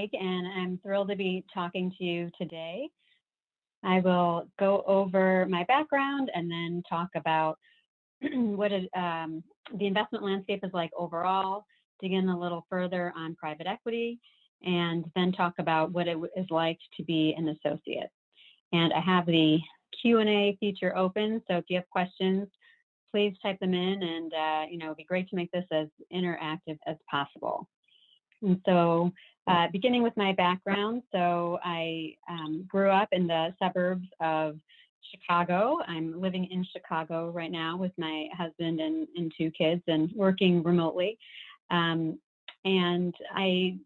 Meg, and I'm thrilled to be talking to you today. I will go over my background and then talk about what the investment landscape is like overall, dig in a little further on private equity, and then talk about what it is like to be an associate. And I have the Q&A feature open, so if you have questions, please type them in, and it'd be great to make this as interactive as possible. And so beginning with my background, so I grew up in the suburbs of Chicago. I'm living in Chicago right now with my husband and two kids and working remotely. And I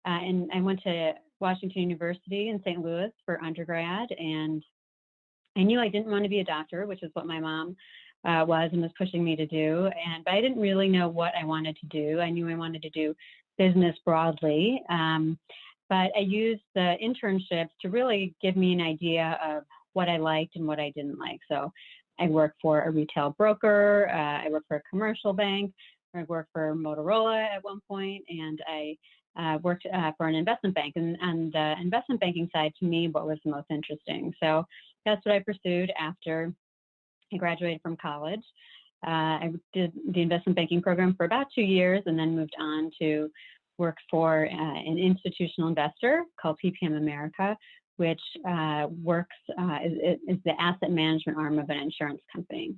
went to Washington University in St. Louis for undergrad, and I knew I didn't want to be a doctor, which is what my mom was and was pushing me to do. But I didn't really know what I wanted to do. I knew I wanted to do business broadly, but I used the internships to really give me an idea of what I liked and what I didn't like. So I worked for a retail broker, I worked for a commercial bank, I worked for Motorola at one point, and I worked for an investment bank. And on the investment banking side, to me, what was the most interesting. So that's what I pursued after I graduated from college. I did the investment banking program for about 2 years and then moved on to work for an institutional investor called PPM America, which is the asset management arm of an insurance company.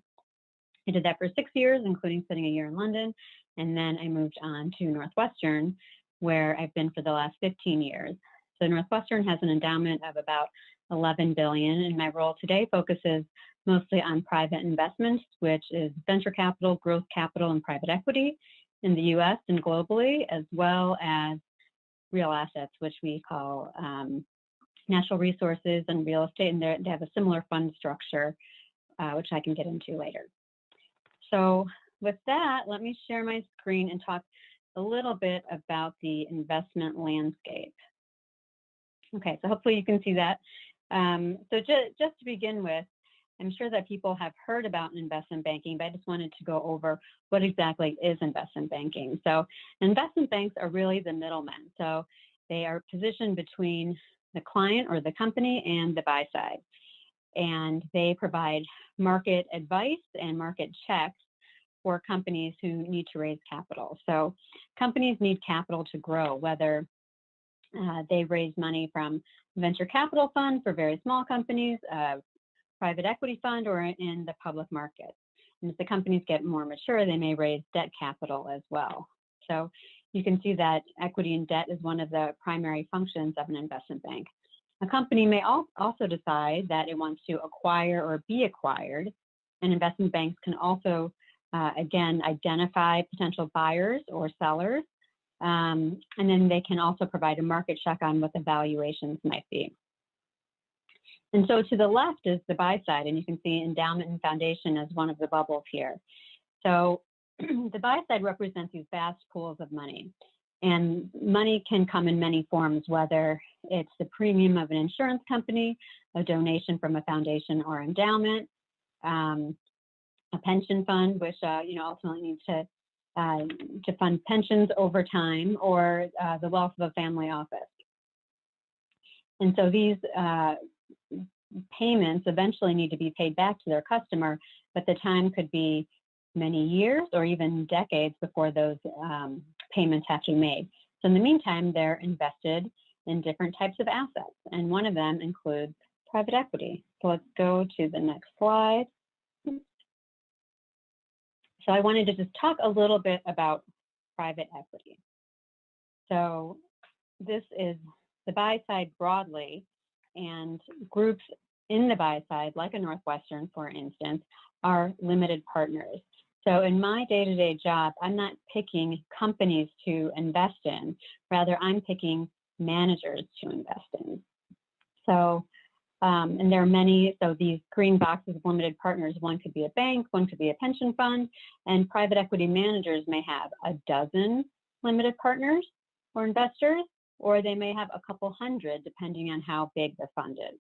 I did that for 6 years, including spending a year in London, and then I moved on to Northwestern, where I've been for the last 15 years. So Northwestern has an endowment of about $11 billion, and my role today focuses mostly on private investments, which is venture capital, growth capital, and private equity in the US and globally, as well as real assets, which we call natural resources and real estate, and they have a similar fund structure, which I can get into later. So with that, let me share my screen and talk a little bit about the investment landscape. Okay, so hopefully you can see that. So just to begin with, I'm sure that people have heard about investment banking, but I just wanted to go over what exactly is investment banking. So investment banks are really the middlemen. So they are positioned between the client or the company and the buy side. And they provide market advice and market checks for companies who need to raise capital. So companies need capital to grow, whether they raise money from venture capital fund for very small companies, private equity fund, or in the public market. And as the companies get more mature, they may raise debt capital as well. So you can see that equity and debt is one of the primary functions of an investment bank. A company may also decide that it wants to acquire or be acquired, and investment banks can also, again, identify potential buyers or sellers, and then they can also provide a market check on what the valuations might be. And so to the left is the buy side, and you can see endowment and foundation as one of the bubbles here. So the buy side represents these vast pools of money, and money can come in many forms, whether it's the premium of an insurance company, a donation from a foundation or endowment, a pension fund, which ultimately needs to fund pensions over time, or the wealth of a family office. And so these payments eventually need to be paid back to their customer, but the time could be many years or even decades before those payments have to be made. So in the meantime, they're invested in different types of assets, and one of them includes private equity. So let's go to the next slide. So I wanted to just talk a little bit about private equity. So this is the buy side broadly, and groups in the buy side, like a Northwestern, for instance, are limited partners. So in my day-to-day job, I'm not picking companies to invest in, rather I'm picking managers to invest in. So, and there are many, so these green boxes of limited partners, one could be a bank, one could be a pension fund, and private equity managers may have a dozen limited partners or investors, or they may have a couple hundred, depending on how big the fund is.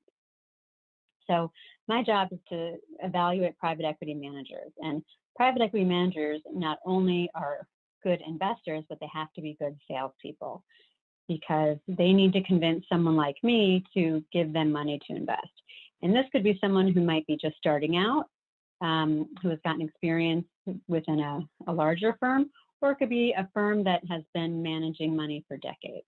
So my job is to evaluate private equity managers, and private equity managers not only are good investors, but they have to be good salespeople. because they need to convince someone like me to give them money to invest. And this could be someone who might be just starting out, who has gotten experience within a larger firm, or it could be a firm that has been managing money for decades.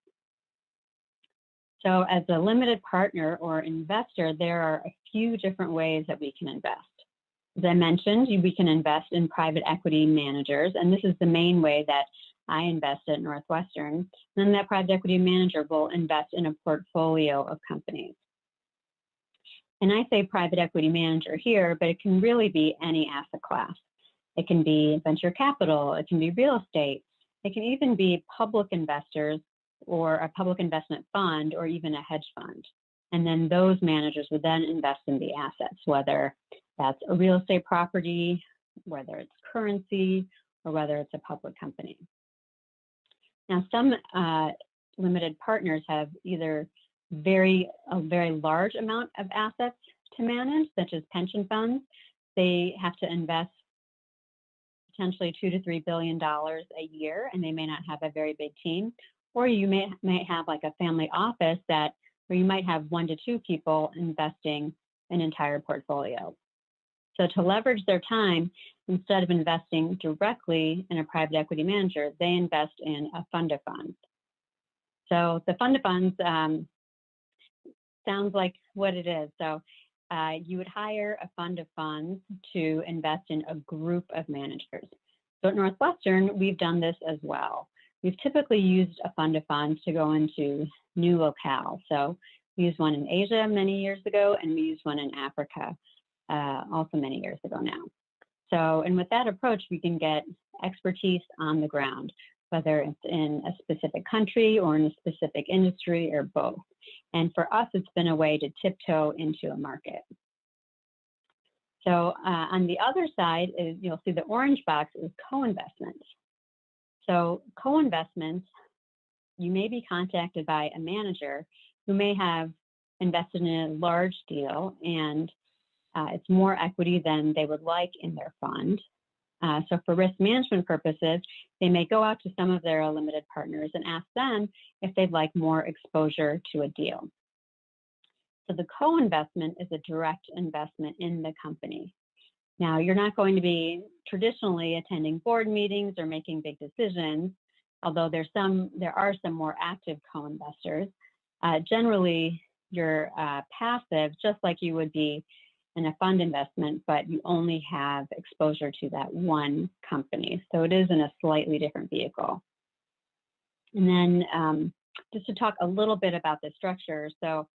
So as a limited partner or investor, there are a few different ways that we can invest. As I mentioned, we can invest in private equity managers, and this is the main way that I invest at Northwestern. And then that private equity manager will invest in a portfolio of companies. And I say private equity manager here, but it can really be any asset class. It can be venture capital, it can be real estate, it can even be public investors or a public investment fund or even a hedge fund. And then those managers would then invest in the assets, whether that's a real estate property, whether it's currency, or whether it's a public company. Now, some limited partners have either a very large amount of assets to manage, such as pension funds. They have to invest potentially $2 to $3 billion a year, and they may not have a very big team. Or you may have like a family office where you might have 1 to 2 people investing an entire portfolio. So to leverage their time, instead of investing directly in a private equity manager, they invest in a fund of funds. So the fund of funds sounds like what it is. So you would hire a fund of funds to invest in a group of managers. So at Northwestern, we've done this as well. We've typically used a fund of funds to go into new locales. So we used one in Asia many years ago, and we used one in Africa also many years ago now. So, and with that approach, we can get expertise on the ground, whether it's in a specific country or in a specific industry or both. And for us, it's been a way to tiptoe into a market. So on the other side is, you'll see the orange box is co-investments. So co-investments, you may be contacted by a manager who may have invested in a large deal and it's more equity than they would like in their fund. So for risk management purposes, they may go out to some of their limited partners and ask them if they'd like more exposure to a deal. So the co-investment is a direct investment in the company. Now, you're not going to be traditionally attending board meetings or making big decisions, although there are some more active co-investors. Generally, you're passive, just like you would be in a fund investment, but you only have exposure to that one company. So it is in a slightly different vehicle. And then just to talk a little bit about the structure. So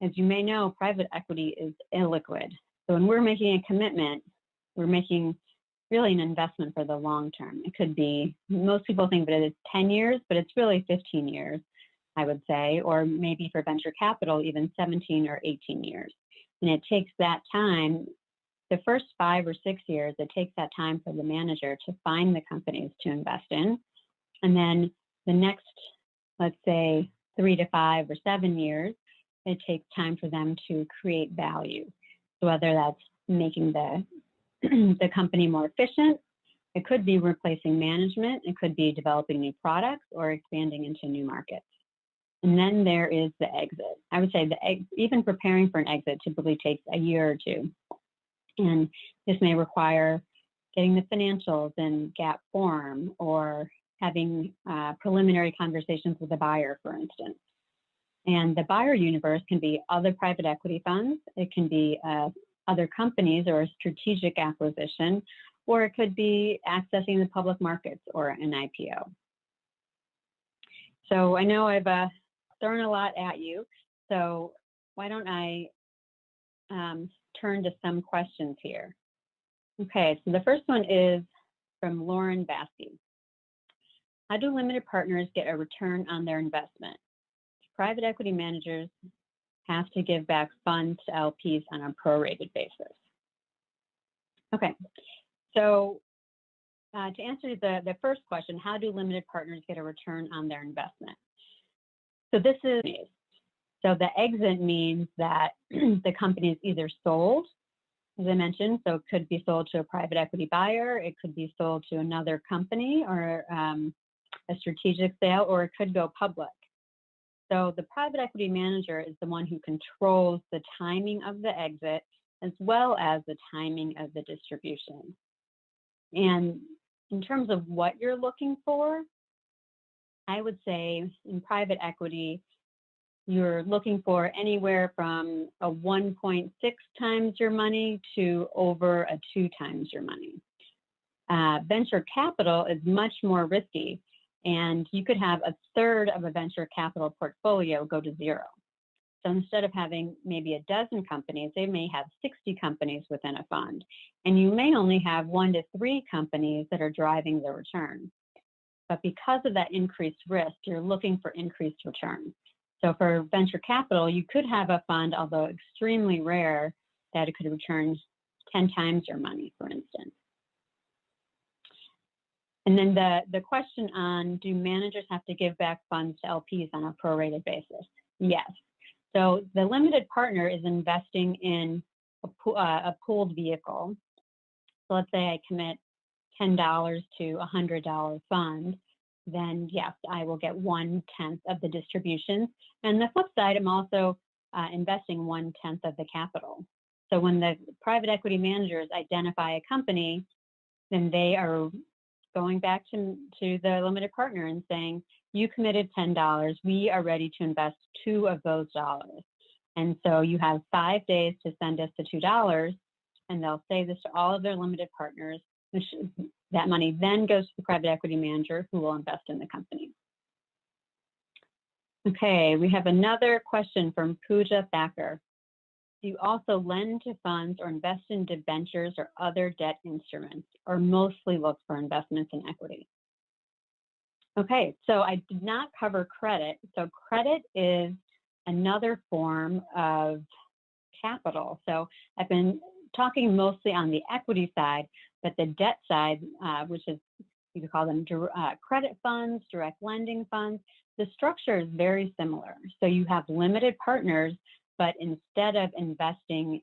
as you may know, private equity is illiquid. So when we're making a commitment, we're making really an investment for the long term. It could be, most people think that it's 10 years, but it's really 15 years, I would say, or maybe for venture capital, even 17 or 18 years. And it takes that time, the first 5 or 6 years, it takes that time for the manager to find the companies to invest in. And then the next, let's say, 3 to 5 or 7 years, it takes time for them to create value. So whether that's making the company more efficient, it could be replacing management, it could be developing new products or expanding into new markets. And then there is the exit. I would say even preparing for an exit typically takes a year or two. And this may require getting the financials in GAAP form or having preliminary conversations with the buyer, for instance. And the buyer universe can be other private equity funds, it can be other companies or a strategic acquisition, or it could be accessing the public markets or an IPO. So I know I've thrown a lot at you, so why don't I turn to some questions here. Okay, so the first one is from Lauren Baskey. How do limited partners get a return on their investment? Private equity managers have to give back funds to LPs on a prorated basis. Okay, so to answer the first question, how do limited partners get a return on their investment? So this is, so the exit means that the company is either sold, as I mentioned, so it could be sold to a private equity buyer, it could be sold to another company or a strategic sale, or it could go public. So the private equity manager is the one who controls the timing of the exit as well as the timing of the distribution. And in terms of what you're looking for, I would say in private equity, you're looking for anywhere from a 1.6 times your money to over a 2 times your money. Venture capital is much more risky, and you could have a third of a venture capital portfolio go to zero. So instead of having maybe a dozen companies, they may have 60 companies within a fund, and you may only have 1 to 3 companies that are driving the return. But because of that increased risk, you're looking for increased return. So for venture capital, you could have a fund, although extremely rare, that it could return 10 times your money, for instance. And then the question on, do managers have to give back funds to LPs on a prorated basis? Yes. So the limited partner is investing in a pooled vehicle. So let's say I commit $10 to a $100 fund, then yes, I will get 1/10 of the distributions. And the flip side, I'm also investing 1/10 of the capital. So when the private equity managers identify a company, then they are going back to the limited partner and saying, you committed $10, we are ready to invest 2 of those dollars. And so you have 5 days to send us the $2, and they'll say this to all of their limited partners. That money then goes to the private equity manager who will invest in the company. Okay, we have another question from Pooja Thacker. Do you also lend to funds or invest in debentures or other debt instruments, or mostly look for investments in equity? Okay, so I did not cover credit. So credit is another form of capital. So I've been talking mostly on the equity side, but the debt side, which is, you could call them credit funds, direct lending funds, the structure is very similar. So you have limited partners, but instead of investing,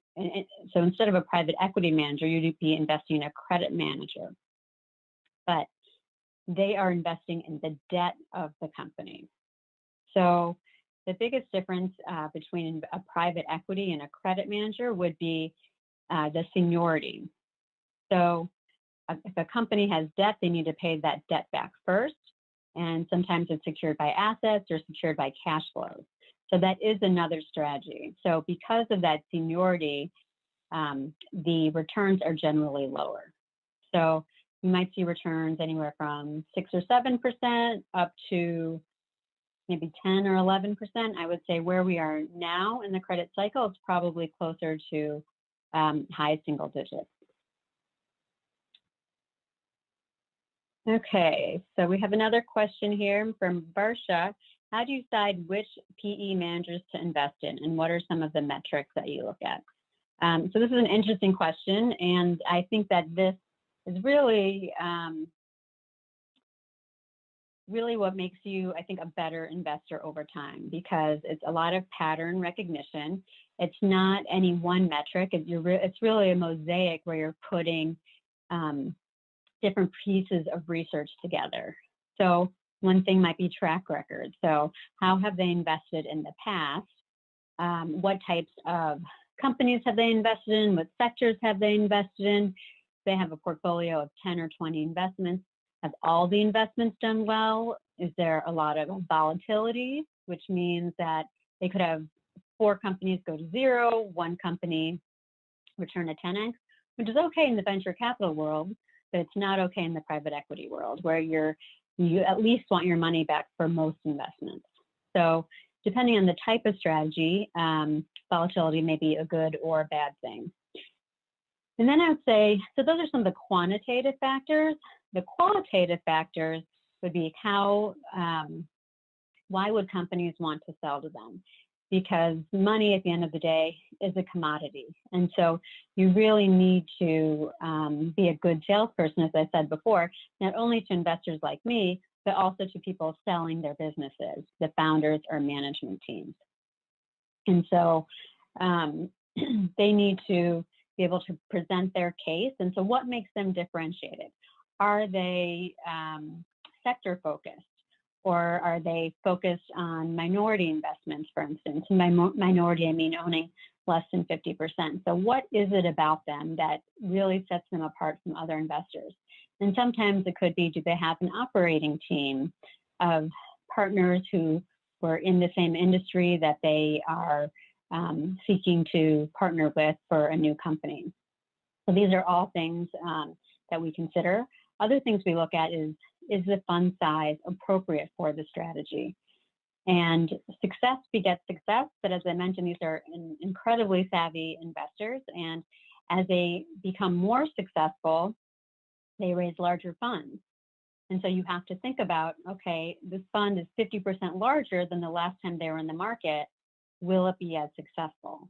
so instead of a private equity manager, you'd be investing in a credit manager. But they are investing in the debt of the company. So the biggest difference between a private equity and a credit manager would be the seniority. So if a company has debt, they need to pay that debt back first. And sometimes it's secured by assets or secured by cash flows. So that is another strategy. So because of that seniority, the returns are generally lower. So you might see returns anywhere from 6 or 7% up to maybe 10 or 11%. I would say where we are now in the credit cycle, it's probably closer to high single digits. Okay, so we have another question here from Barsha. How do you decide which PE managers to invest in, and what are some of the metrics that you look at? So this is an interesting question, and I think that this is really, really what makes you, I think, a better investor over time, because it's a lot of pattern recognition. It's not any one metric. It's really a mosaic where you're putting different pieces of research together. So one thing might be track record. So how have they invested in the past? What types of companies have they invested in? What sectors have they invested in? They have a portfolio of 10 or 20 investments. Have all the investments done well? Is there a lot of volatility, which means that they could have 4 companies go to zero, 1 company return a 10x, which is okay in the venture capital world, but it's not okay in the private equity world, where you at least want your money back for most investments. So depending on the type of strategy, volatility may be a good or a bad thing. And then I would say, so those are some of the quantitative factors. The qualitative factors would be why would companies want to sell to them? Because money at the end of the day is a commodity. And so you really need to be a good salesperson, as I said before, not only to investors like me, but also to people selling their businesses, the founders or management teams. And so they need to be able to present their case. And so what makes them differentiated? Are they sector focused? Or are they focused on minority investments, for instance? And by minority, I mean owning less than 50%. So what is it about them that really sets them apart from other investors? And sometimes it could be, do they have an operating team of partners who were in the same industry that they are seeking to partner with for a new company? So these are all things that we consider. Other things we look at is the fund size appropriate for the strategy? And success begets success, but as I mentioned, these are incredibly savvy investors, and as they become more successful, they raise larger funds. And so you have to think about, okay, this fund is 50% larger than the last time they were in the market. Will it be as successful?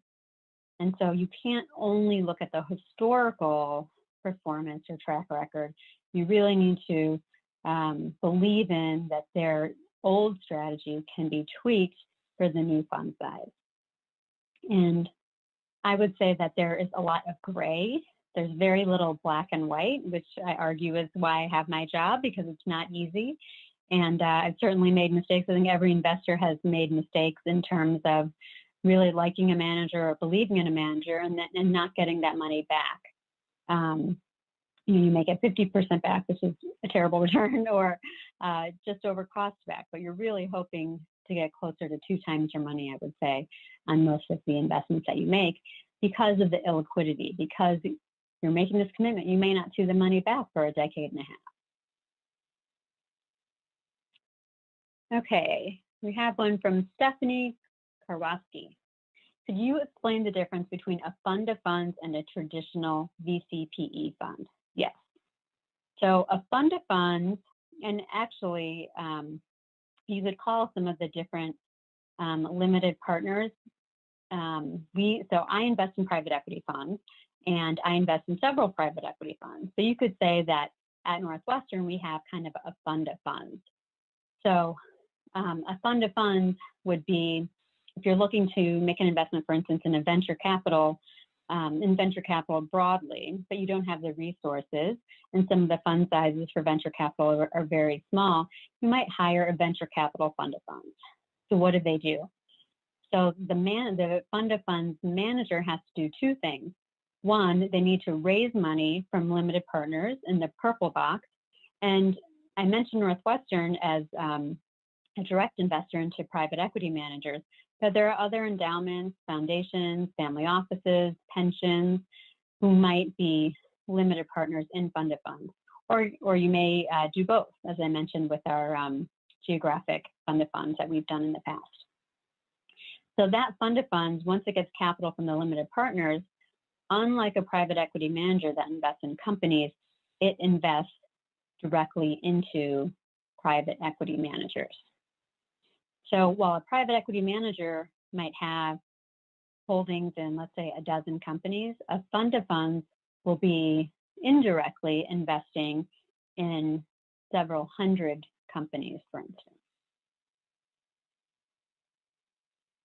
And so you can't only look at the historical performance or track record. You really need to believe in that their old strategy can be tweaked for the new fund size. And I would say that there is a lot of gray. There's very little black and white, which I argue is why I have my job, because it's not easy. And I've certainly made mistakes. I think every investor has made mistakes in terms of really liking a manager or believing in a manager and not getting that money back. You may get 50% back, which is a terrible return, or just over cost back, but you're really hoping to get closer to 2 times your money, I would say, on most of the investments that you make, because of the illiquidity, because you're making this commitment. You may not see the money back for a decade and a half. Okay, we have one from Stephanie Karwowski. Could you explain the difference between a fund of funds and a traditional VCPE fund? Yes. So a fund of funds, and actually you could call some of the different limited partners. So I invest in private equity funds, and I invest in several private equity funds. So you could say that at Northwestern, we have kind of a fund of funds. So a fund of funds would be, if you're looking to make an investment, for instance, in venture capital broadly, but you don't have the resources, and some of the fund sizes for venture capital are very small, you might hire a venture capital fund of funds. So what do they do? So the fund of funds manager has to do 2 things. One, they need to raise money from limited partners in the purple box. And I mentioned Northwestern as a direct investor into private equity managers, but there are other endowments, foundations, family offices, pensions, who might be limited partners in fund of funds. Or you may do both, as I mentioned with our geographic fund of funds that we've done in the past. So that fund of funds, once it gets capital from the limited partners, unlike a private equity manager that invests in companies, it invests directly into private equity managers. So while a private equity manager might have holdings in, let's say, a dozen companies, a fund of funds will be indirectly investing in several hundred companies, for instance.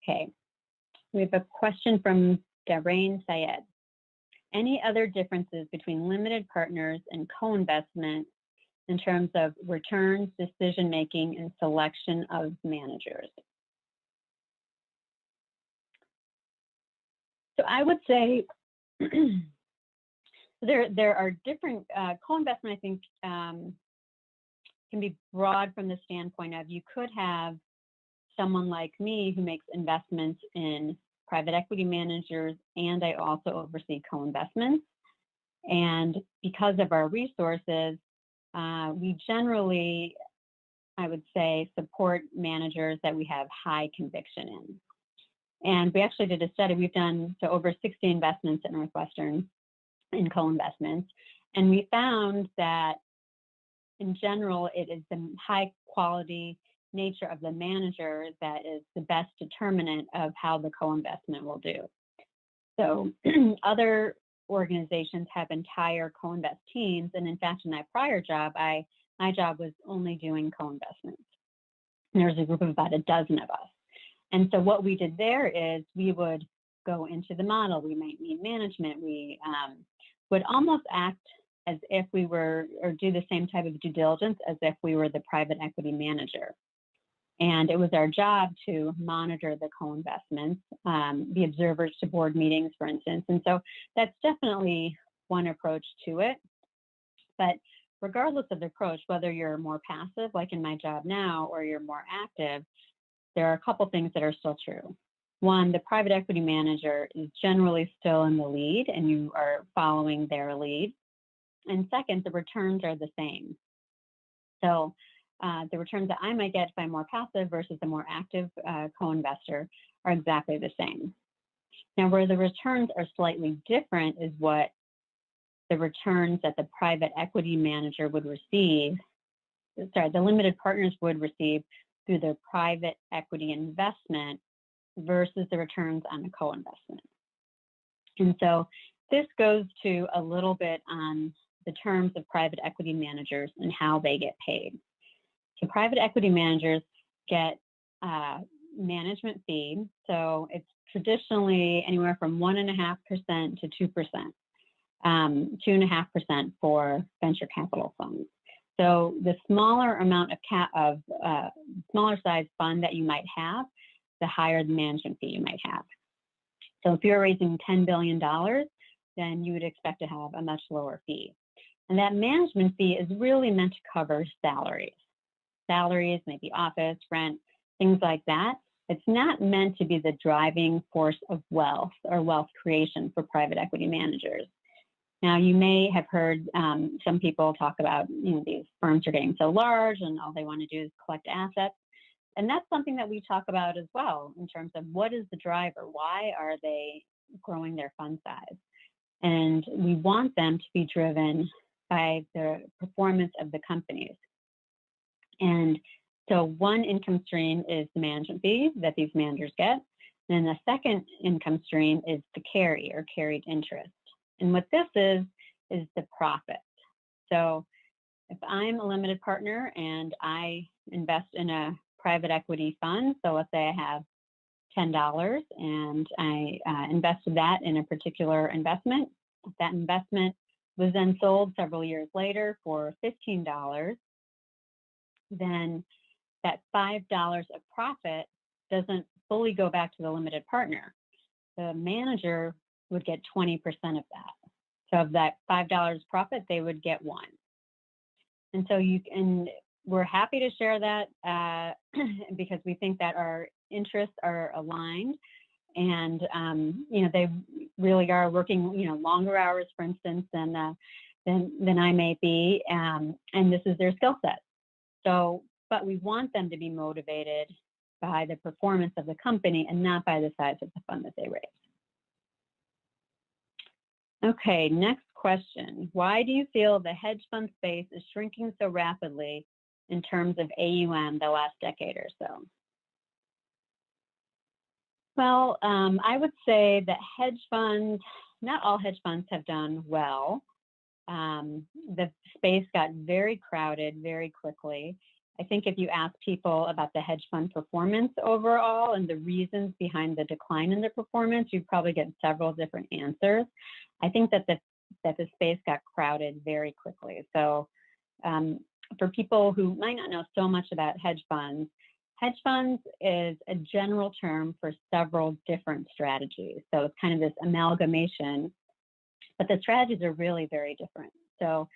Okay, we have a question from Darain Syed. Any other differences between limited partners and co-investment in terms of returns, decision-making, and selection of managers? So I would say there are different, co-investment I think can be broad from the standpoint of, you could have someone like me who makes investments in private equity managers, and I also oversee co-investments. And because of our resources, we generally, I would say, support managers that we have high conviction in. And we actually did a study. We've done over 60 investments at Northwestern in co-investments. And we found that in general, it is the high quality nature of the manager that is the best determinant of how the co-investment will do. So other organizations have entire co-invest teams, and in fact, in my prior job, my job was only doing co-investments. There was a group of about a dozen of us. And so what we did there is we would go into the model, we might meet management, we would almost act as if we were, or do the same type of due diligence as if we were the private equity manager. And it was our job to monitor the co-investments, be observers to board meetings, for instance. And so that's definitely one approach to it. But regardless of the approach, whether you're more passive, like in my job now, or you're more active, there are a couple things that are still true. One, the private equity manager is generally still in the lead and you are following their lead. And second, the returns are the same. So the returns that I might get if I'm more passive versus a more active co-investor are exactly the same. Now, where the returns are slightly different is what the returns that the private equity manager would receive, the limited partners would receive through their private equity investment versus the returns on the co-investment. And so this goes to a little bit on the terms of private equity managers and how they get paid. So private equity managers get a management fee. So it's traditionally anywhere from 1.5% to 2%, 2.5% for venture capital funds. So the smaller amount of smaller size fund that you might have, the higher the management fee you might have. So if you're raising $10 billion, then you would expect to have a much lower fee. And that management fee is really meant to cover salaries. Salaries, maybe office, rent, things like that. It's not meant to be the driving force of wealth or wealth creation for private equity managers. Now, you may have heard some people talk about, these firms are getting so large and all they want to do is collect assets. And that's something that we talk about as well in terms of what is the driver? Why are they growing their fund size? And we want them to be driven by the performance of the companies. And so one income stream is the management fee that these managers get. And the second income stream is the carry or carried interest. And what this is the profit. So if I'm a limited partner and I invest in a private equity fund, so let's say I have $10 and I invested that in a particular investment. If that investment was then sold several years later for $15, then that $5 of profit doesn't fully go back to the limited partner. The manager would get 20% of that. So of that $5 profit, they would get $1. And we're happy to share that because we think that our interests are aligned, and they really are working longer hours, for instance, than I may be, and this is their skill set. So, but we want them to be motivated by the performance of the company and not by the size of the fund that they raise. Okay, next question. Why do you feel the hedge fund space is shrinking so rapidly in terms of AUM the last decade or so? Well, I would say that hedge funds, not all hedge funds have done well. The space got very crowded very quickly. I think if you ask people about the hedge fund performance overall and the reasons behind the decline in their performance, you'd probably get several different answers. I think that the space got crowded very quickly. So for people who might not know so much about hedge funds is a general term for several different strategies. So it's kind of this amalgamation, but the strategies are really very different. So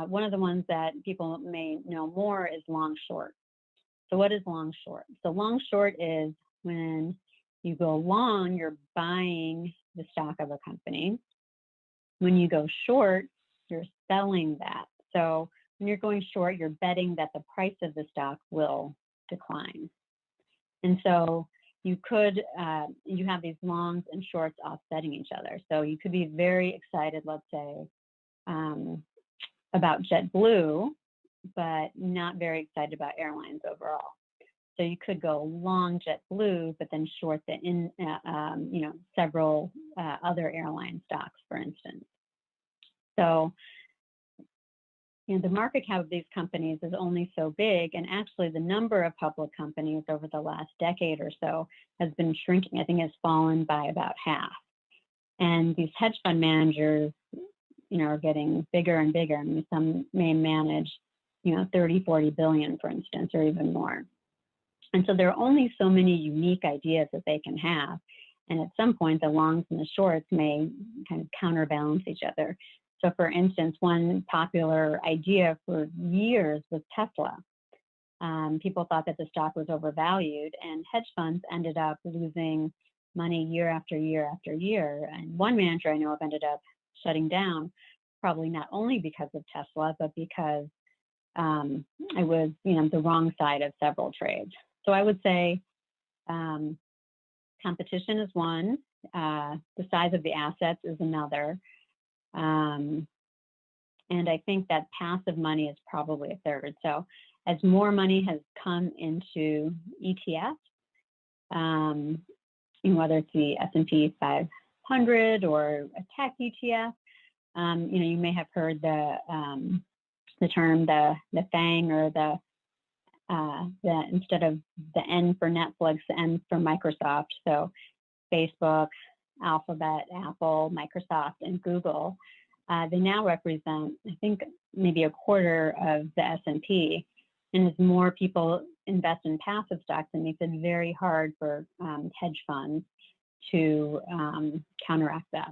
one of the ones that people may know more is long short. So what is long short? So long short is when you go long, you're buying the stock of a company. When you go short, you're selling that. So when you're going short, you're betting that the price of the stock will decline. And so you could, you have these longs and shorts offsetting each other. So you could be very excited, let's say, about JetBlue, but not very excited about airlines overall. So you could go long JetBlue, but then short several other airline stocks, for instance. So, the market cap of these companies is only so big, and actually the number of public companies over the last decade or so has been shrinking. I think it's fallen by about half. And these hedge fund managers, are getting bigger and bigger. I mean, some may manage, 30, 40 billion, for instance, or even more. And so there are only so many unique ideas that they can have. And at some point, the longs and the shorts may kind of counterbalance each other. So for instance, one popular idea for years was Tesla. People thought that the stock was overvalued, and hedge funds ended up losing money year after year after year. And one manager I know of ended up shutting down, probably not only because of Tesla, but because I was, the wrong side of several trades. So I would say competition is one, the size of the assets is another, and I think that passive money is probably a third. So as more money has come into ETFs, whether it's the S&P 500 or a tech ETF, you may have heard the term the FANG, or the instead of the N for Netflix, the N for Microsoft. So Facebook, Alphabet, Apple, Microsoft, and Google, they now represent, I think, maybe a quarter of the S&P. And as more people invest in passive stocks, it makes it very hard for hedge funds to counteract that.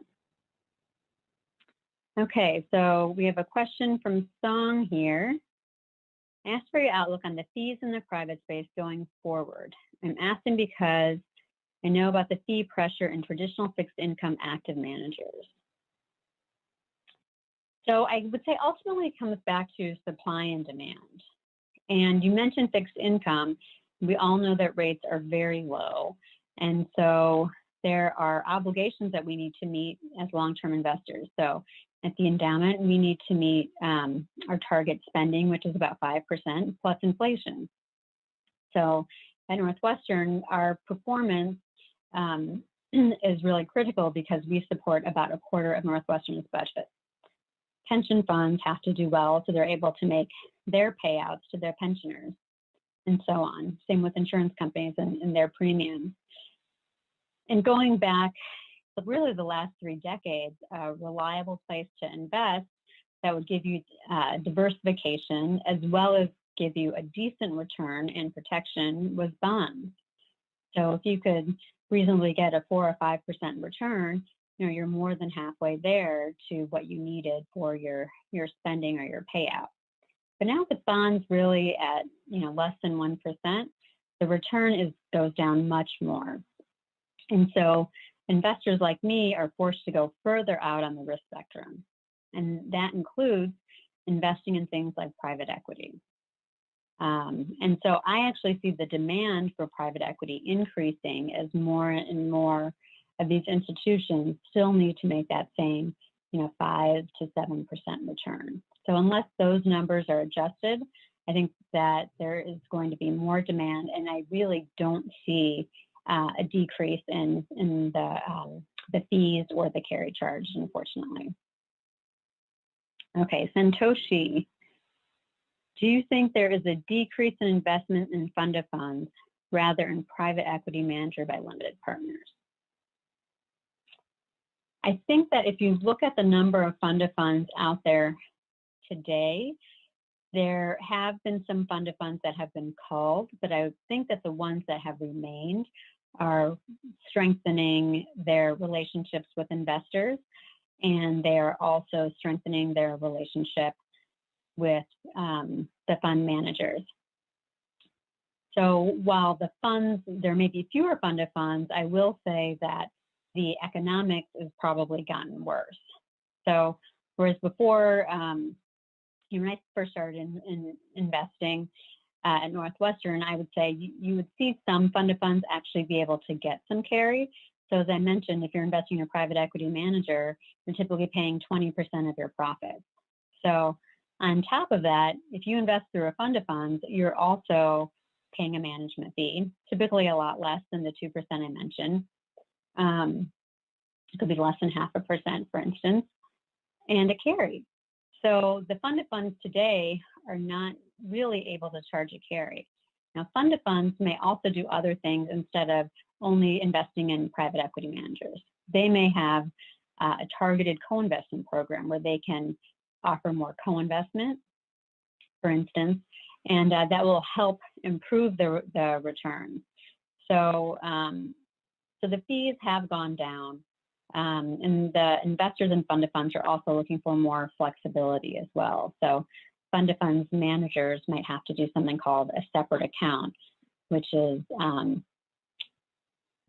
Okay, so we have a question from Song here. Ask for your outlook on the fees in the private space going forward. I'm asking because I know about the fee pressure in traditional fixed income active managers. So I would say ultimately it comes back to supply and demand. And you mentioned fixed income. We all know that rates are very low. And so there are obligations that we need to meet as long-term investors. So at the endowment, we need to meet our target spending, which is about 5% plus inflation. So at Northwestern, our performance is really critical because we support about a quarter of Northwestern's budget. Pension funds have to do well so they're able to make their payouts to their pensioners and so on. Same with insurance companies and their premiums. And going back really the last 3 decades, a reliable place to invest that would give you diversification as well as give you a decent return and protection was bonds. So if you could reasonably get a 4 or 5% return, you're more than halfway there to what you needed for your spending or your payout. But now with bonds really at less than 1%, the return goes down much more. And so investors like me are forced to go further out on the risk spectrum. And that includes investing in things like private equity. And so I actually see the demand for private equity increasing as more and more of these institutions still need to make that same 5 to 7% return. So unless those numbers are adjusted, I think that there is going to be more demand, and I really don't see a decrease in the fees or the carry charge, unfortunately. Okay, Santoshi, do you think there is a decrease in investment in fund of funds rather in private equity manager by limited partners? I think that if you look at the number of fund of funds out there today, there have been some fund of funds that have been culled, but I think that the ones that have remained are strengthening their relationships with investors, and they are also strengthening their relationship with the fund managers. So while the funds, there may be fewer fund of funds, I will say that the economics has probably gotten worse. So whereas before, when I first started in investing at Northwestern, I would say you would see some fund of funds actually be able to get some carry. So as I mentioned, if you're investing in a private equity manager, you're typically paying 20% of your profits. So on top of that, if you invest through a fund of funds, you're also paying a management fee, typically a lot less than the 2% I mentioned. It could be less than 0.5%, for instance, and a carry. So the fund of funds today are not really able to charge a carry. Now, fund of funds may also do other things instead of only investing in private equity managers. They may have a targeted co-investment program where they can offer more co-investment, for instance, and that will help improve the return. So, so the fees have gone down, and the investors and fund of funds are also looking for more flexibility as well. So fund of funds managers might have to do something called a separate account, which is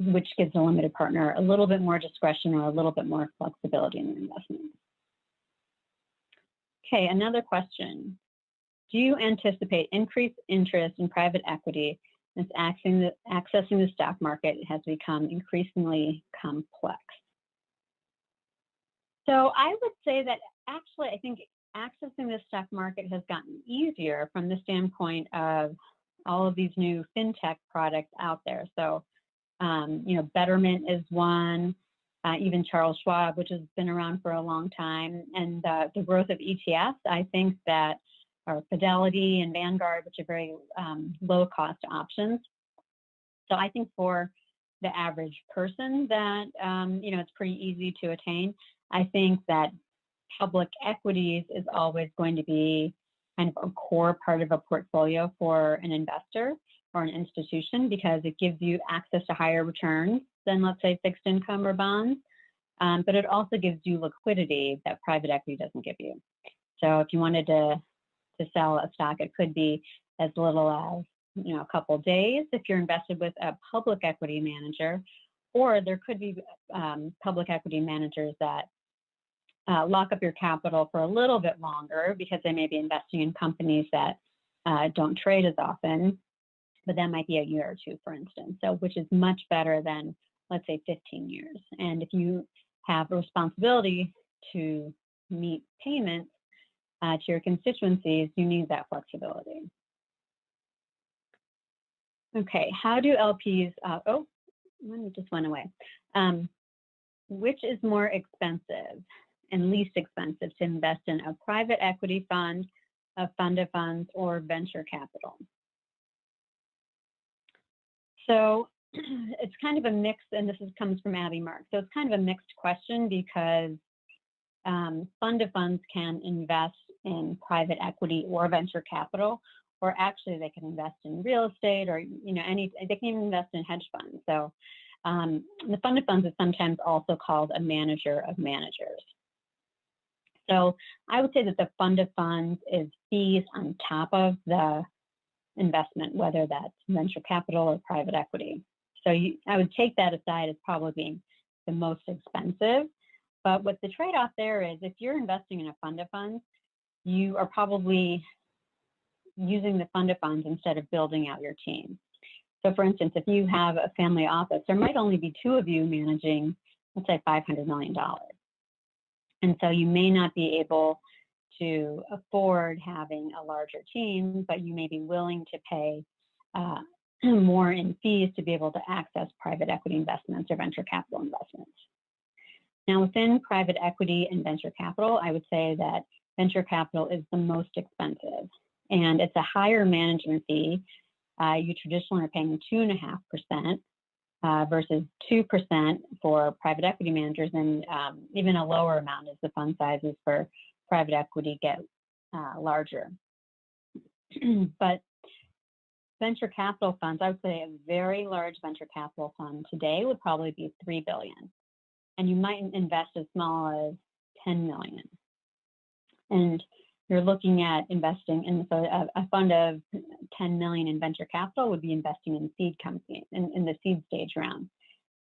which gives a limited partner a little bit more discretion or a little bit more flexibility in their investments. Okay, another question. Do you anticipate increased interest in private equity as accessing the stock market has become increasingly complex? So I would say that actually I think accessing the stock market has gotten easier from the standpoint of all of these new fintech products out there. So, you know, Betterment is one, even Charles Schwab, which has been around for a long time, and the growth of ETFs, I think that, or Fidelity and Vanguard, which are very low cost options. So I think for the average person that, you know, it's pretty easy to attain. I think that public equities is always going to be kind of a core part of a portfolio for an investor or an institution because it gives you access to higher returns than, let's say, fixed income or bonds. But it also gives you liquidity that private equity doesn't give you. So if you wanted to sell a stock, it could be as little as, you know, a couple of days if you're invested with a public equity manager, or there could be public equity managers that lock up your capital for a little bit longer because they may be investing in companies that don't trade as often, but that might be a year or two, for instance. So, which is much better than, let's say, 15 years. And if you have a responsibility to meet payments to your constituencies, you need that flexibility. Okay, how do LPs, oh, one just went away. Which is more expensive and least expensive to invest in, a private equity fund, a fund of funds, or venture capital? So it's kind of a mix, and this comes from Abby Mark. So it's kind of a mixed question because fund of funds can invest in private equity or venture capital, or actually they can invest in real estate, or, you know, they can even invest in hedge funds. So the fund of funds is sometimes also called a manager of managers. So I would say that the fund of funds is fees on top of the investment, whether that's venture capital or private equity. So I would take that aside as probably being the most expensive. But what the trade-off there is, if you're investing in a fund of funds, you are probably using the fund of funds instead of building out your team. So for instance, if you have a family office, there might only be two of you managing, let's say, $500 million. And so you may not be able to afford having a larger team, but you may be willing to pay more in fees to be able to access private equity investments or venture capital investments. Now, within private equity and venture capital, I would say that venture capital is the most expensive, and it's a higher management fee. You traditionally are paying 2.5% versus 2% for private equity managers, and even a lower amount as the fund sizes for private equity get larger. But venture capital funds, I would say a very large venture capital fund today would probably be $3 billion. And you might invest as small as 10 million. And you're looking at investing in, so a fund of 10 million in venture capital would be investing in seed companies in the seed stage round.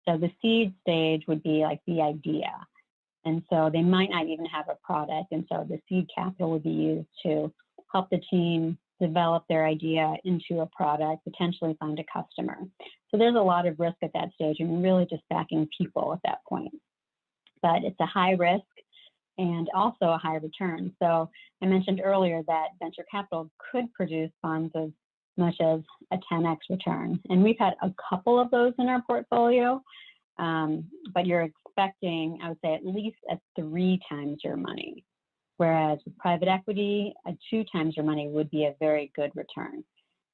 So the seed stage would be like the idea. And so they might not even have a product. And so the seed capital would be used to help the team develop their idea into a product, potentially find a customer. So there's a lot of risk at that stage, and really just backing people at that point. But it's a high risk and also a high return. So I mentioned earlier that venture capital could produce funds as much as a 10x return. And we've had a couple of those in our portfolio, but you're expecting, I would say, at least at 3 times your money. Whereas with private equity, 2 times your money would be a very good return.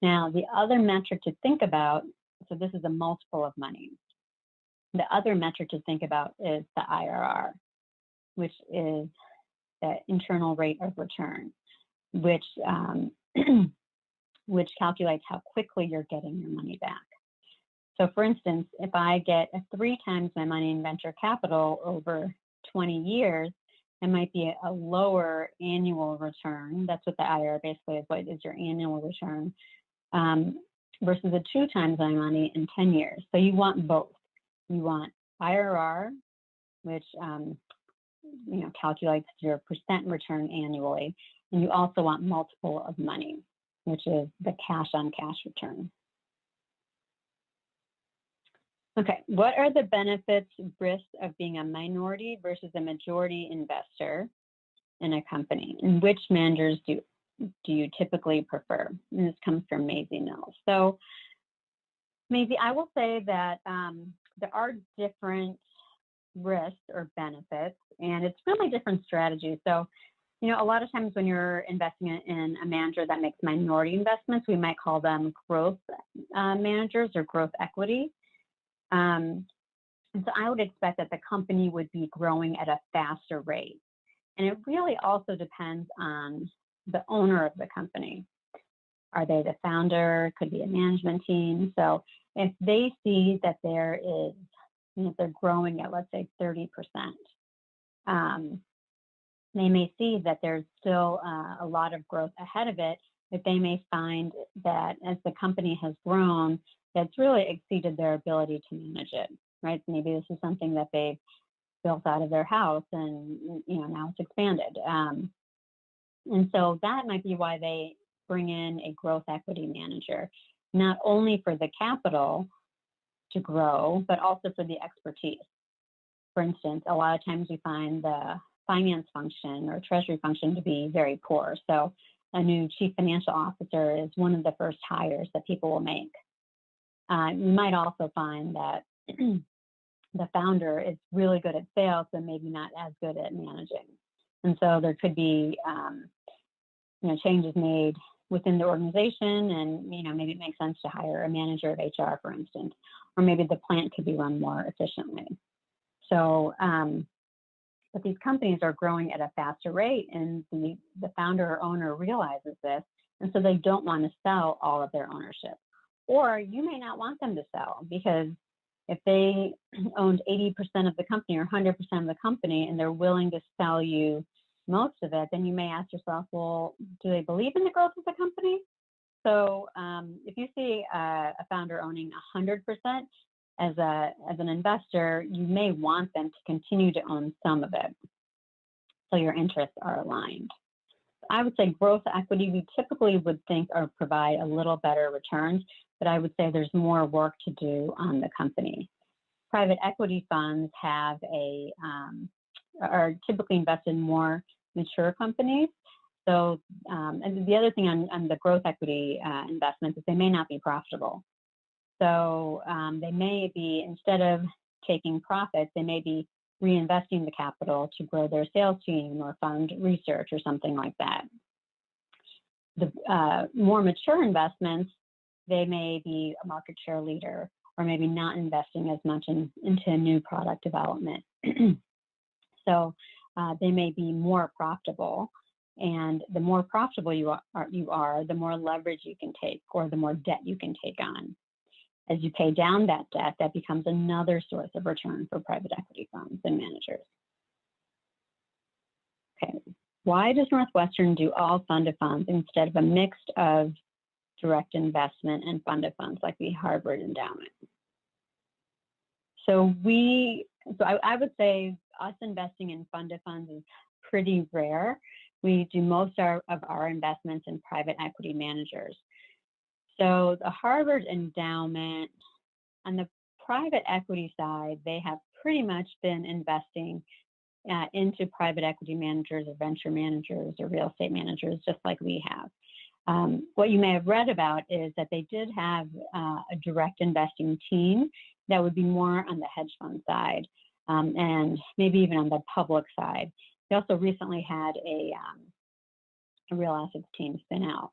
Now, the other metric to think about, so this is a multiple of money. The other metric to think about is the IRR, which is the internal rate of return, which which calculates how quickly you're getting your money back. So for instance, if I get 3 times my money in venture capital over 20 years, it might be a lower annual return. That's what the IRR basically is, what is your annual return, versus 2 times my money in 10 years. So you want both. You want IRR, which calculates your percent return annually, and you also want multiple of money, which is the cash on cash return. Okay, what are the benefits, risks of being a minority versus a majority investor in a company? And which managers do you typically prefer? And this comes from Maisie Mills. So Maisie, I will say that there are different risks or benefits, and it's really different strategies. So, a lot of times when you're investing in a manager that makes minority investments, we might call them growth managers or growth equity. And so I would expect that the company would be growing at a faster rate. And it really also depends on the owner of the company. Are they the founder? Could be a management team. So if they see that there is, they're growing at, let's say, 30%, they may see that there's still a lot of growth ahead of it, but they may find that as the company has grown, that's really exceeded their ability to manage it, right? Maybe this is something that they've built out of their house and, now it's expanded. And so that might be why they bring in a growth equity manager, not only for the capital to grow, but also for the expertise. For instance, a lot of times we find the finance function or treasury function to be very poor. So a new chief financial officer is one of the first hires that people will make. You might also find that the founder is really good at sales, but maybe not as good at managing. And so there could be, changes made within the organization, and maybe it makes sense to hire a manager of HR, for instance, or maybe the plant could be run more efficiently. So, but these companies are growing at a faster rate, and the founder or owner realizes this, and so they don't want to sell all of their ownership. Or you may not want them to sell, because if they owned 80% of the company or 100% of the company and they're willing to sell you most of it, then you may ask yourself, well, do they believe in the growth of the company? So if you see a founder owning 100% as an investor, you may want them to continue to own some of it, so your interests are aligned. I would say growth equity, we typically would think or provide a little better returns, but I would say there's more work to do on the company. Private equity funds are typically invested in more mature companies. So, and the other thing on the growth equity investments is they may not be profitable. So they may be, instead of taking profits, they may be reinvesting the capital to grow their sales team or fund research or something like that. The more mature investments, they may be a market share leader or maybe not investing as much into new product development. So they may be more profitable, and the more profitable you are, the more leverage you can take or the more debt you can take on. As you pay down that debt, that becomes another source of return for private equity funds and managers. Okay, why does Northwestern do all fund of funds instead of a mix of direct investment and fund of funds like the Harvard Endowment? So I would say us investing in fund of funds is pretty rare. We do most of our investments in private equity managers. So the Harvard Endowment, on the private equity side, they have pretty much been investing into private equity managers or venture managers or real estate managers, just like we have. What you may have read about is that they did have a direct investing team that would be more on the hedge fund side and maybe even on the public side. They also recently had a real assets team spin out.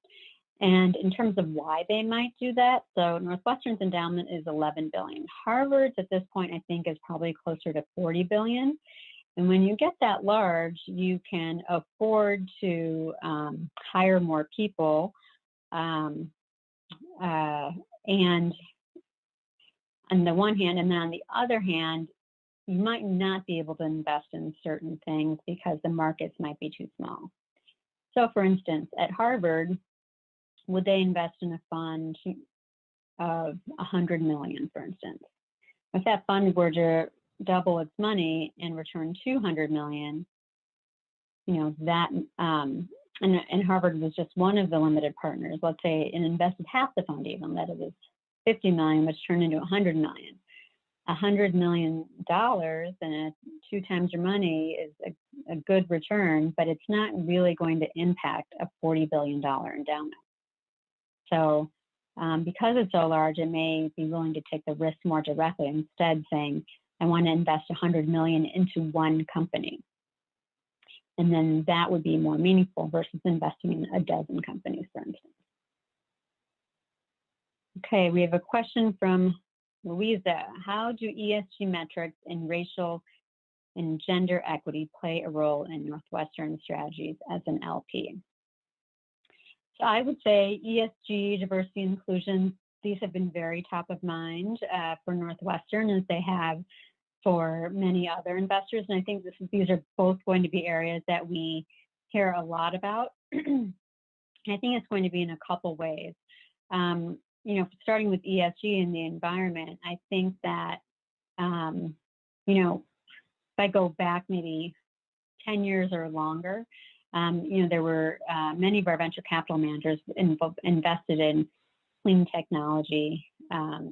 And in terms of why they might do that, so Northwestern's endowment is $11 billion. Harvard's at this point, I think, is probably closer to $40 billion. And when you get that large, you can afford to hire more people and on the one hand, and then on the other hand, you might not be able to invest in certain things because the markets might be too small. So for instance, at Harvard, would they invest in a fund of 100 million, for instance? If that fund were to double its money and return 200 million, you know, that, and Harvard was just one of the limited partners. Let's say it invested half the fund even, that it was 50 million, which turned into 100 million. $100 million and 2 times your money is a good return, but it's not really going to impact a $40 billion endowment. So because it's so large, it may be willing to take the risk more directly, instead saying, I want to invest 100 million into one company. And then that would be more meaningful versus investing in a dozen companies, for instance. Okay, we have a question from Louisa. How do ESG metrics in racial and gender equity play a role in Northwestern strategies as an LP? So I would say ESG, diversity, inclusion, these have been very top of mind for Northwestern, as they have for many other investors. And I think these are both going to be areas that we hear a lot about. And I think it's going to be in a couple ways. You know, starting with ESG and the environment, I think that, you know, if I go back maybe 10 years or longer, you know, there were many of our venture capital managers invested in clean technology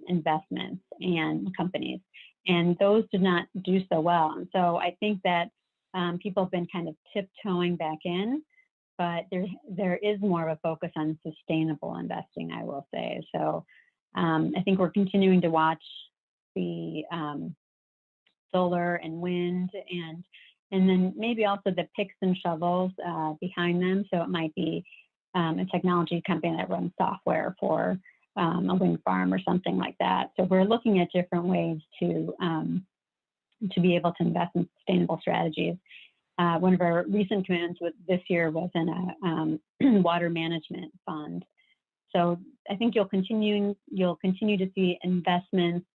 investments and companies, and those did not do so well. And so I think that people have been kind of tiptoeing back in, but there is more of a focus on sustainable investing, I will say. So I think we're continuing to watch the solar and wind, and then maybe also the picks and shovels behind them. So it might be a technology company that runs software for a wind farm or something like that. So we're looking at different ways to be able to invest in sustainable strategies. One of our recent commitments this year was in a water management fund. So I think you'll continue to see investments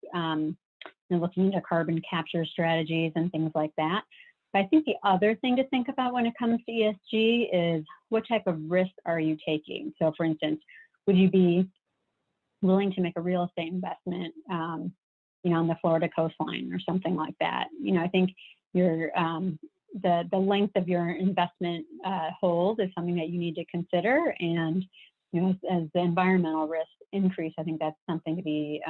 looking into carbon capture strategies and things like that. But I think the other thing to think about when it comes to ESG is what type of risk are you taking? So for instance, would you be willing to make a real estate investment, you know, on the Florida coastline or something like that? You know, I think your the length of your investment hold is something that you need to consider. And, you know, as the environmental risks increase, I think that's something to be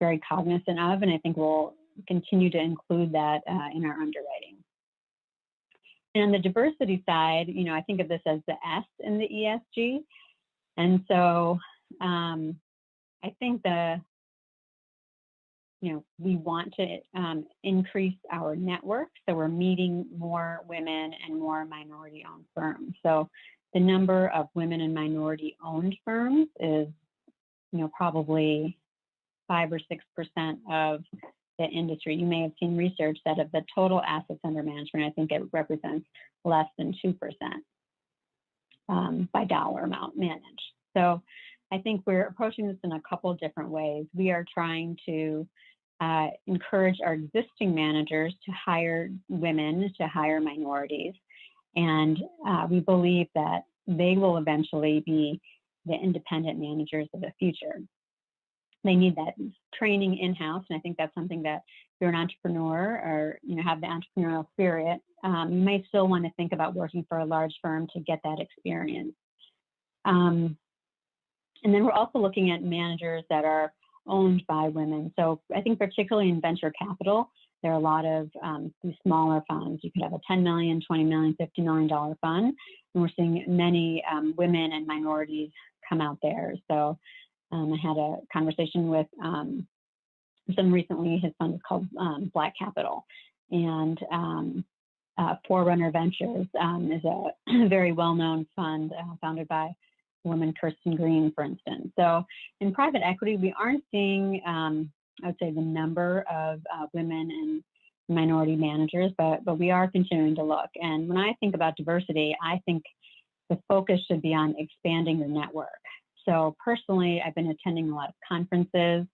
very cognizant of. And I think we'll continue to include that in our underwriting. And on the diversity side, you know, I think of this as the S in the ESG. And so I think you know, we want to increase our network, so we're meeting more women and more minority-owned firms. So the number of women and minority-owned firms is, you know, probably 5 or 6% of the industry. You may have seen research that of the total assets under management, I think it represents less than 2% by dollar amount managed. So I think we're approaching this in a couple of different ways. We are trying to encourage our existing managers to hire women, to hire minorities, and we believe that they will eventually be the independent managers of the future. They need that training in-house, and I think that's something that if you're an entrepreneur or, you know, have the entrepreneurial spirit, you may still want to think about working for a large firm to get that experience. And then we're also looking at managers that are owned by women. So I think particularly in venture capital, there are a lot of these smaller funds. You could have a $10 million, $20 million, $50 million fund, and we're seeing many women and minorities come out there. So I had a conversation with someone recently. His fund is called Black Capital, and Forerunner Ventures is a very well-known fund founded by woman, Kirsten Green, for instance. So in private equity, we aren't seeing, I would say, the number of women and minority managers, but we are continuing to look. And when I think about diversity, I think the focus should be on expanding your network. So personally, I've been attending a lot of conferences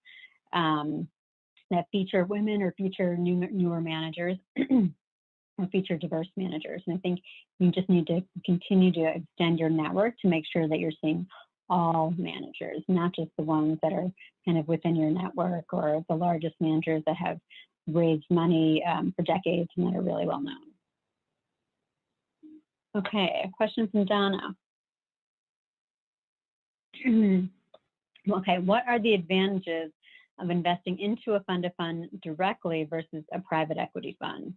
that feature women or feature newer managers or feature diverse managers. And I think you just need to continue to extend your network to make sure that you're seeing all managers, not just the ones that are kind of within your network or the largest managers that have raised money for decades and that are really well known. Okay, a question from Donna. Okay, what are the advantages of investing into a fund-to-fund directly versus a private equity fund?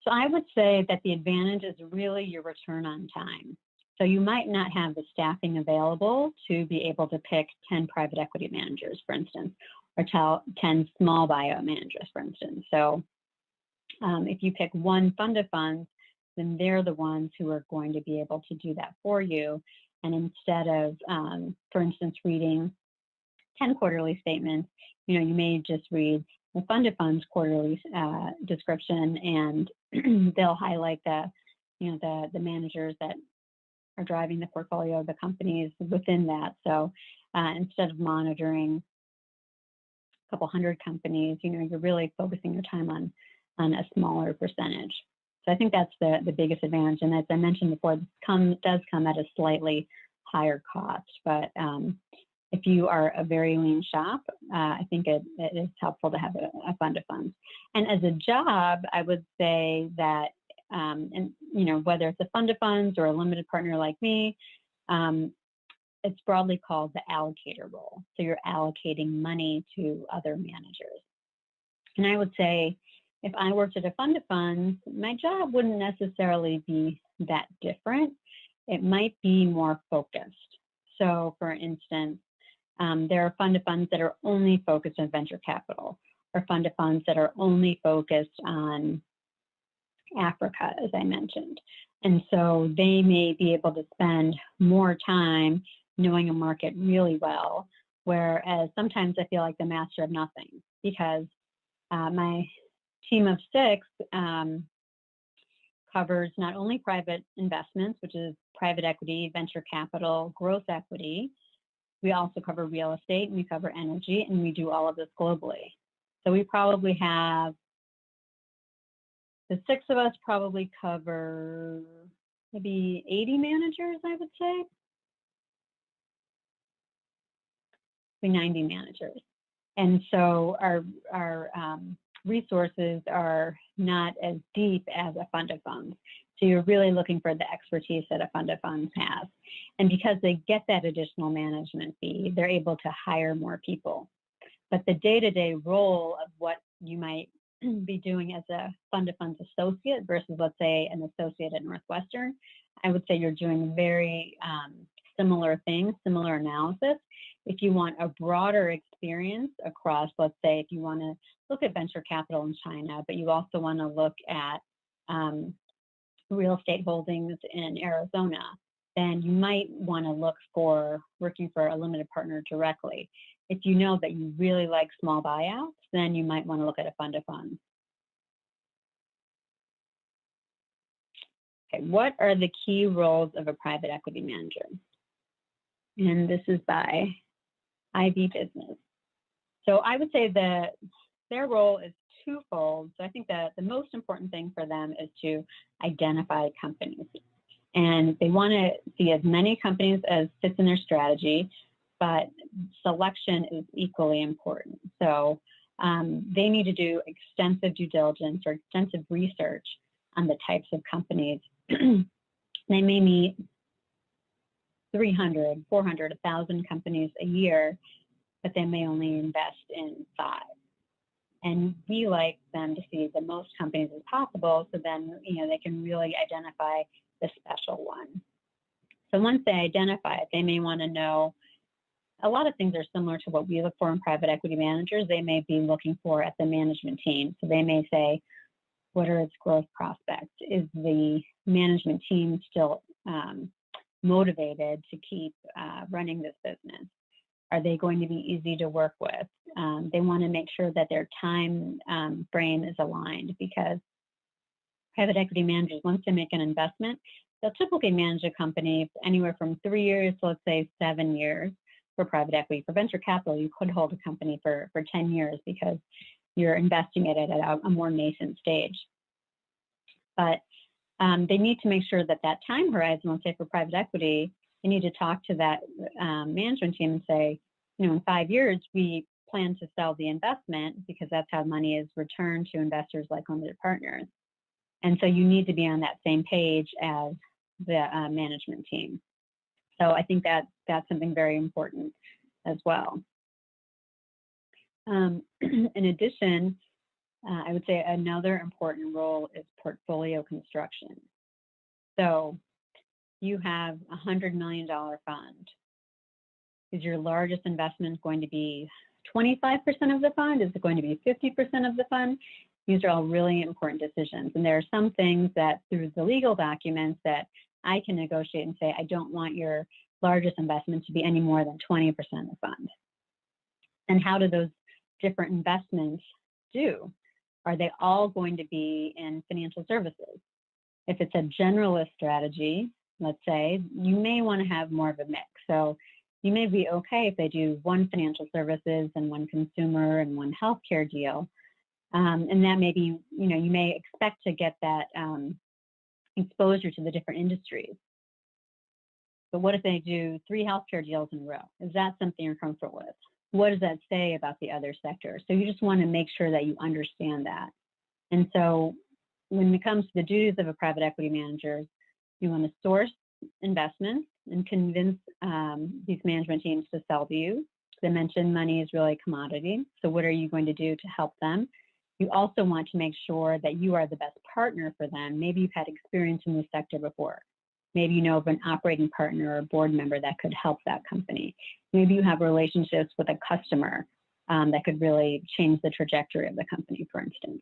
So I would say that the advantage is really your return on time. So you might not have the staffing available to be able to pick 10 private equity managers, for instance, or 10 small buyout managers, for instance. So if you pick one fund of funds, then they're the ones who are going to be able to do that for you. And instead of, for instance, reading 10 quarterly statements, you may just read the fund of funds quarterly description, and they'll highlight the managers that are driving the portfolio of the companies within that. So instead of monitoring a couple hundred companies, you're really focusing your time on a smaller percentage. So I think that's the biggest advantage. And as I mentioned before, this does come at a slightly higher cost. But if you are a very lean shop, I think it is helpful to have a fund of funds. And as a job, I would say that, whether it's a fund of funds or a limited partner like me, it's broadly called the allocator role. So you're allocating money to other managers. And I would say, if I worked at a fund of funds, my job wouldn't necessarily be that different. It might be more focused. So for instance, there are fund of funds that are only focused on venture capital, or fund of funds that are only focused on Africa, as I mentioned. And so they may be able to spend more time knowing a market really well, whereas sometimes I feel like the master of nothing, because my team of 6 covers not only private investments, which is private equity, venture capital, growth equity. We also cover real estate, and we cover energy, and we do all of this globally. So we probably have, the 6 of us probably cover maybe 80 managers, I would say. Maybe 90 managers. And so our resources are not as deep as a fund of funds. So you're really looking for the expertise that a fund of funds has. And because they get that additional management fee, they're able to hire more people. But the day-to-day role of what you might be doing as a fund of funds associate versus, let's say, an associate at Northwestern, I would say you're doing very similar things, similar analysis. If you want a broader experience across, let's say, if you want to look at venture capital in China, but you also want to look at real estate holdings in Arizona, then you might want to look for working for a limited partner directly. If you know that you really like small buyouts, then you might want to look at a fund of funds. Okay, what are the key roles of a private equity manager? And this is by IB Business. So I would say that their role is twofold. So I think that the most important thing for them is to identify companies. And they want to see as many companies as fits in their strategy, but selection is equally important. So they need to do extensive due diligence or extensive research on the types of companies. They may meet 300, 400, 1,000 companies a year, but they may only invest in 5. And we like them to see the most companies as possible, so then they can really identify the special one. So once they identify it, they may want to know, a lot of things are similar to what we look for in private equity managers. They may be looking for at the management team. So they may say, what are its growth prospects? Is the management team still motivated to keep running this business? Are they going to be easy to work with? They want to make sure that their time frame is aligned, because private equity managers, once they make an investment, they'll typically manage a company anywhere from 3 years to, let's say, 7 years for private equity. For venture capital, you could hold a company for 10 years because you're investing it at a more nascent stage. But they need to make sure that that time horizon, let's say for private equity, they need to talk to that management team and say, in 5 years, we plan to sell the investment because that's how money is returned to investors like limited partners. And so you need to be on that same page as the management team. So I think that's something very important as well. In addition, I would say another important role is portfolio construction. So you have a $100 million fund. Is your largest investment going to be 25% of the fund? Is it going to be 50% of the fund? These are all really important decisions. And there are some things that through the legal documents that I can negotiate and say, I don't want your largest investment to be any more than 20% of the fund. And how do those different investments do? Are they all going to be in financial services? If it's a generalist strategy, let's say, you may want to have more of a mix. So you may be okay if they do one financial services and one consumer and one healthcare deal. And that may be, you may expect to get that exposure to the different industries. But what if they do 3 healthcare deals in a row? Is that something you're comfortable with? What does that say about the other sector? So you just want to make sure that you understand that. And so when it comes to the duties of a private equity manager, you want to source investments and convince these management teams to sell to you. As I mentioned, money is really a commodity. So what are you going to do to help them? You also want to make sure that you are the best partner for them. Maybe you've had experience in this sector before. Maybe you know of an operating partner or a board member that could help that company. Maybe you have relationships with a customer that could really change the trajectory of the company, for instance.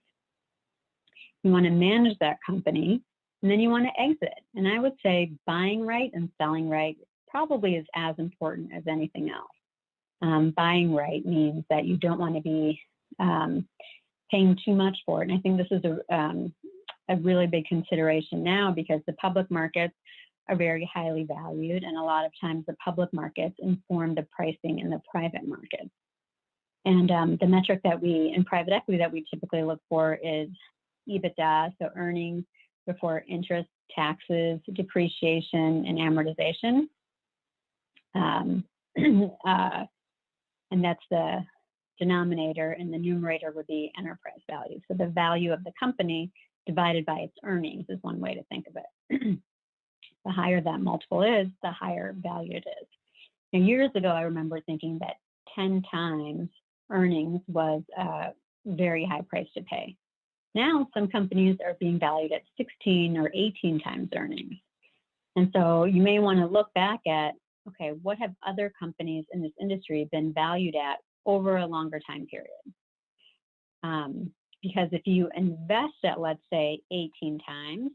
You want to manage that company, and then you want to exit. And I would say buying right and selling right probably is as important as anything else. Buying right means that you don't want to be paying too much for it. And I think this is a really big consideration now because the public markets are very highly valued, and a lot of times the public markets inform the pricing in the private markets. And the metric that we, in private equity, that we typically look for is EBITDA, so earnings before interest, taxes, depreciation, and amortization. And that's the denominator, and the numerator would be enterprise value. So the value of the company divided by its earnings is one way to think of it. The higher that multiple is, the higher value it is. Now, years ago, I remember thinking that 10 times earnings was a very high price to pay. Now, some companies are being valued at 16 or 18 times earnings. And so you may want to look back at, okay, what have other companies in this industry been valued at over a longer time period? Because if you invest at, let's say, 18 times,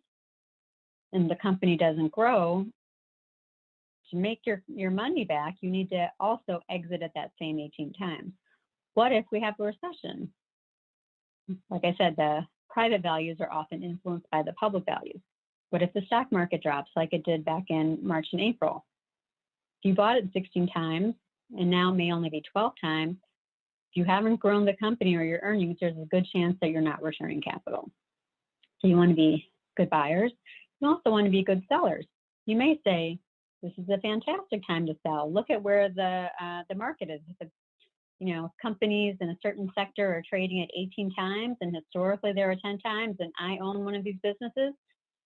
and the company doesn't grow, to make your money back, you need to also exit at that same 18 times. What if we have a recession? Like I said, the private values are often influenced by the public values. What if the stock market drops like it did back in March and April? If you bought it 16 times and now may only be 12 times, if you haven't grown the company or your earnings, there's a good chance that you're not returning capital. So you want to be good buyers. You also want to be good sellers. You may say, this is a fantastic time to sell. Look at where the market is. If companies in a certain sector are trading at 18 times and historically there are 10 times and I own one of these businesses,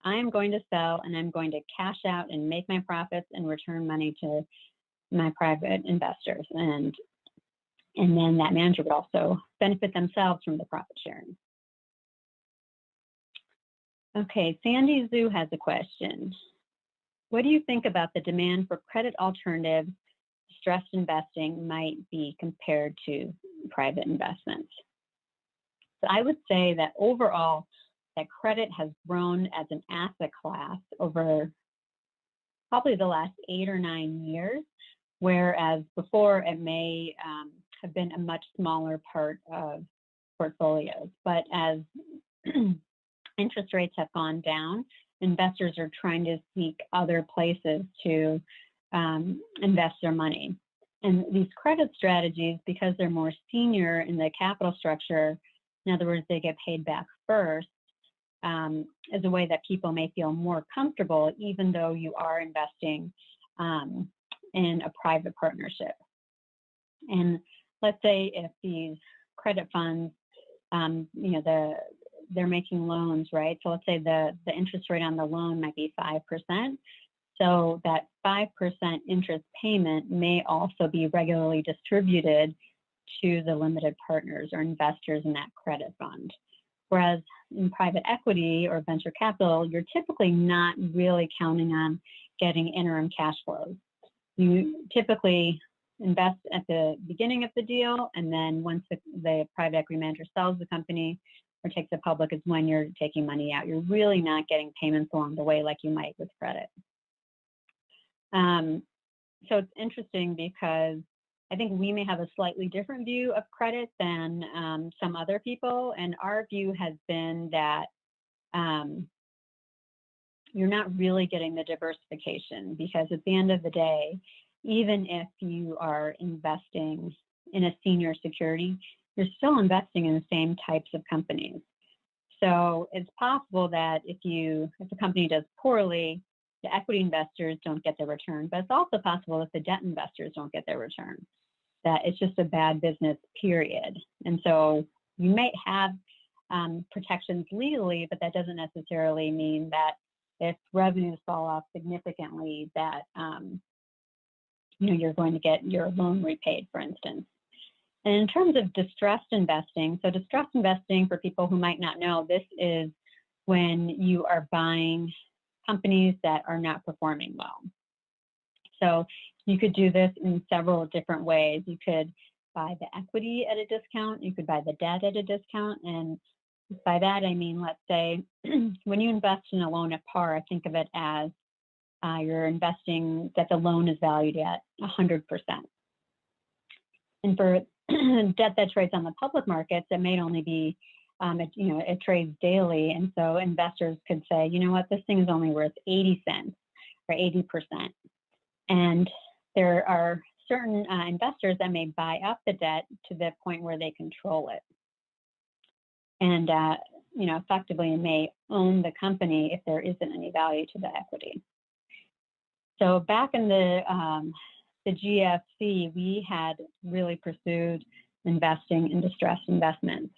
I am going to sell and I'm going to cash out and make my profits and return money to my private investors. And then that manager would also benefit themselves from the profit sharing. Okay, Sandy Zhu has a question. What do you think about the demand for credit alternatives distressed investing might be compared to private investments? So I would say that overall, that credit has grown as an asset class over probably the last 8 or 9 years, whereas before it may have been a much smaller part of portfolios. But as interest rates have gone down investors are trying to seek other places to invest their money. And these credit strategies, because they're more senior in the capital structure, in other words, they get paid back first, is a way that people may feel more comfortable, even though you are investing in a private partnership. And let's say if these credit funds, they're making loans, right? So let's say the interest rate on the loan might be 5%. So that 5% interest payment may also be regularly distributed to the limited partners or investors in that credit fund. Whereas in private equity or venture capital, you're typically not really counting on getting interim cash flows. You typically invest at the beginning of the deal, and then once the private equity manager sells the company or takes it public is when you're taking money out. You're really not getting payments along the way like you might with credit. So it's interesting because I think we may have a slightly different view of credit than some other people, and our view has been that you're not really getting the diversification, because at the end of the day, even if you are investing in a senior security, you're still investing in the same types of companies. So it's possible that if a company does poorly, the equity investors don't get their return, but it's also possible that the debt investors don't get their return, that it's just a bad business, period. And so you might have protections legally, but that doesn't necessarily mean that if revenues fall off significantly, that you're going to get your loan repaid, for instance. And in terms of distressed investing, so distressed investing, for people who might not know, this is when you are buying companies that are not performing well. So you could do this in several different ways. You could buy the equity at a discount, you could buy the debt at a discount, and by that I mean, let's say, when you invest in a loan at par, I think of it as you're investing that the loan is valued at 100%. And for debt that trades on the public markets, it may only be, it trades daily. And so investors could say, you know what, this thing is only worth 80 cents or 80%. And there are certain investors that may buy up the debt to the point where they control it. And, effectively may own the company if there isn't any value to the equity. So back in the GFC, we had really pursued investing in distressed investments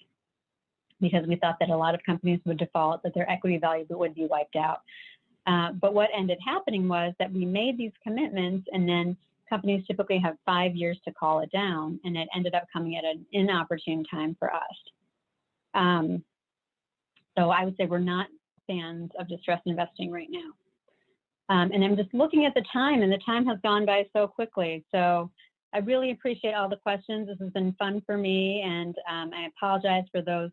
because we thought that a lot of companies would default, that their equity value would be wiped out. But what ended happening was that we made these commitments, and then companies typically have 5 years to call it down, and it ended up coming at an inopportune time for us. So I would say we're not fans of distressed investing right now. And I'm just looking at the time, and the time has gone by so quickly. So I really appreciate all the questions. This has been fun for me, and I apologize for those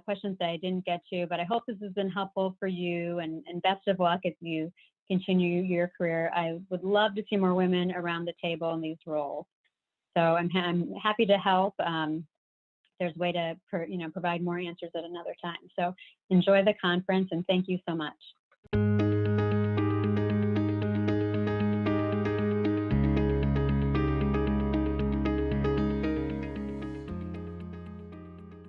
questions that I didn't get to, but I hope this has been helpful for you, and best of luck as you continue your career. I would love to see more women around the table in these roles. So I'm happy to help. There's a way to provide more answers at another time. So enjoy the conference, and thank you so much.